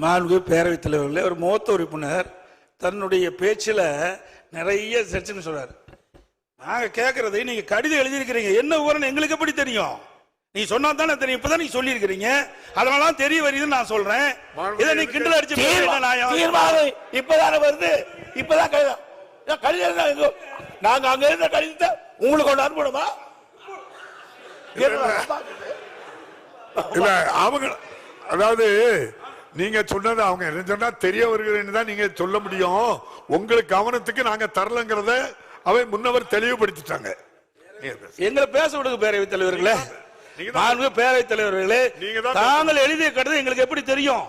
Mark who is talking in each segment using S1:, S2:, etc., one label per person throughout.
S1: மாண்பு பேரவைத் தலைவர்களே, ஒரு மூத்த உறுப்பினர் தன்னுடைய பேச்சில் நிறைய செக்ஷன் சொல்றாரு. நாங்க கேட்கறதை நீங்க கடிதம் எழுதியிருக்கிறீங்க, என்ன விவரம் எங்களுக்கு எப்படி தெரியும்? நீ சொன்னா தானே தெரியும். இப்பதான் நீங்க சொல்லி இருக்கிறீங்க, அதனால தெரிய வருதுன்னு நான் சொல்றேன். இதை நீ கிண்டல் அடிச்சு
S2: இப்பதானே வருது, இப்பதான் கடிதம் நாங்க அங்க இருந்த கடிதத்தை உங்களுக்கு கொண்டு அனுப்பணுமா?
S3: அவங்க அதாவது நீங்க சொன்னது அவங்க என்ன சொன்னா தெரிய வருகிறேன்னு தான் நீங்க சொல்ல முடியும். உங்களுக்கு கவனத்துக்கு நாங்க தரலங்கிறத அவை முன்னவர் தெளிவுபடுத்திட்டாங்க.
S1: எங்களை பேச விடுங்க பேரவைத் தலைவர்களே. பேரவைத் தலைவர்களே, தாங்கள் எழுதிய கடிதம் எங்களுக்கு எப்படி தெரியும்?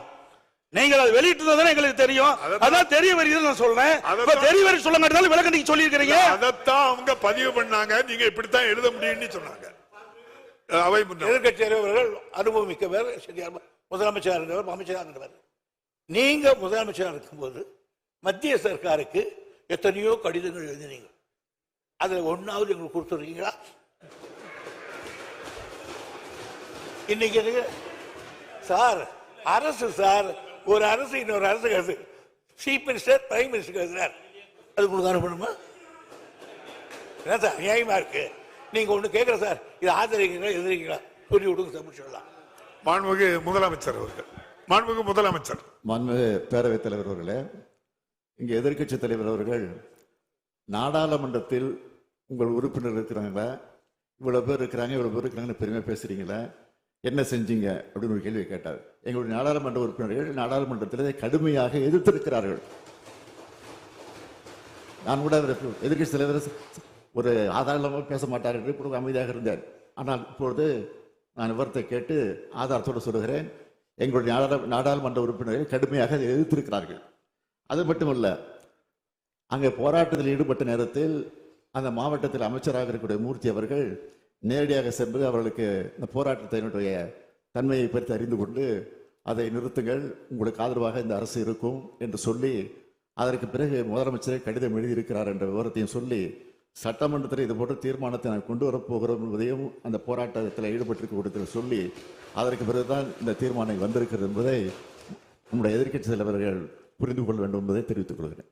S1: நீங்கள் அதை வெளியிட்டு எங்களுக்கு தெரியும். அதான் தெரிய வருகிறது நான் சொல்றேன். தெரிய வரி சொல்ல மாட்டேன் விளக்கம் நீங்க சொல்லி இருக்கிறீங்க.
S3: அதைத்தான் அவங்க பதிவு பண்ணாங்க. நீங்க இப்படித்தான் எழுத முடியும்னு சொன்னாங்க. அவை
S2: எதிர்கட்சி தலைவர்கள் அனுபவமிக்க பேர், முதலமைச்சர் இருந்தவர், அமைச்சராக இருந்தவர். நீங்க முதலமைச்சராக இருக்கும்போது மத்திய சர்க்காருக்கு எத்தனையோ கடிதங்கள் எழுதினீங்க. அதுல ஒன்னாவது எங்களுக்கு கொடுத்துருக்கீங்களா? இன்னைக்கு சார் அரசு சார் ஒரு அரசு இன்னொரு அரசு சீஃப் மினிஸ்டர் பிரைம் மினிஸ்டர் எழுதுறார், அது உங்களுக்கு அனுப்பணுமா? என்ன சார் நியாயமா இருக்கு? நீங்க ஒண்ணு கேட்கற சார், இது ஆதரிக்கிறீங்களா எதிர்க்கிறீங்களா சொல்லி விடுங்க சார், முடிச்சிடலாம்.
S3: மாண்புமிகு முதலமைச்சர் அவர்கள். மாண்புமிகு முதலமைச்சர்.
S4: மாண்புமிகு பேரவைத் தலைவர் அவர்களே, இங்கே எதிர்க்கட்சி தலைவர் அவர்கள் நாடாளுமன்றத்தில் உங்கள் உறுப்பினர் இருக்கிறாங்களா, இவ்வளவு பேர் இருக்கிறாங்க இவ்வளவு பேர் இருக்கிறாங்கன்னு பெருமையா பேசுறீங்களா, என்ன செஞ்சீங்க அப்படின்னு ஒரு கேள்வி கேட்டார். எங்களுடைய நாடாளுமன்ற உறுப்பினர்கள் நாடாளுமன்றத்தில் கடுமையாக எதிர்த்திருக்கிறார்கள். நான் கூட எதிர்க்கட்சி தலைவர் ஒரு ஆதாரமாக பேச மாட்டார் என்று கூட அமைதியாக இருந்தார். ஆனால் இப்பொழுது நான் விவரத்தை கேட்டு ஆதாரத்தோடு சொல்லுகிறேன். எங்களுடைய நாடாளுமன்ற உறுப்பினர்கள் கடுமையாக அதை எதிர்த்திருக்கிறார்கள். அது மட்டுமல்ல, அங்கே போராட்டத்தில் ஈடுபட்ட நேரத்தில் அந்த மாவட்டத்தில் அமைச்சராக இருக்கக்கூடிய மூர்த்தி அவர்கள் நேரடியாக சென்று அவர்களுக்கு இந்த போராட்டத்தினுடைய தன்மையை பற்றி அறிந்து கொண்டு அதை நிறுத்துங்கள், உங்களுக்கு ஆதரவாக இந்த அரசு இருக்கும் என்று சொல்லி அதற்கு பிறகு முதலமைச்சரை கடிதம் எழுதியிருக்கிறார் என்ற விவரத்தையும் சொல்லி சட்டமன்றத்தில் இது போன்ற தீர்மானத்தை நான் கொண்டு வரப்போகிறோம் என்பதையும் அந்த போராட்டத்தில் ஈடுபட்டிருக்க சொல்லி அதற்கு பிறகுதான் இந்த தீர்மானம் வந்திருக்கிறது என்பதை நம்முடைய எதிர்க்கட்சி தலைவர்கள் புரிந்து கொள்ள வேண்டும் என்பதை தெரிவித்துக் கொள்கிறேன்.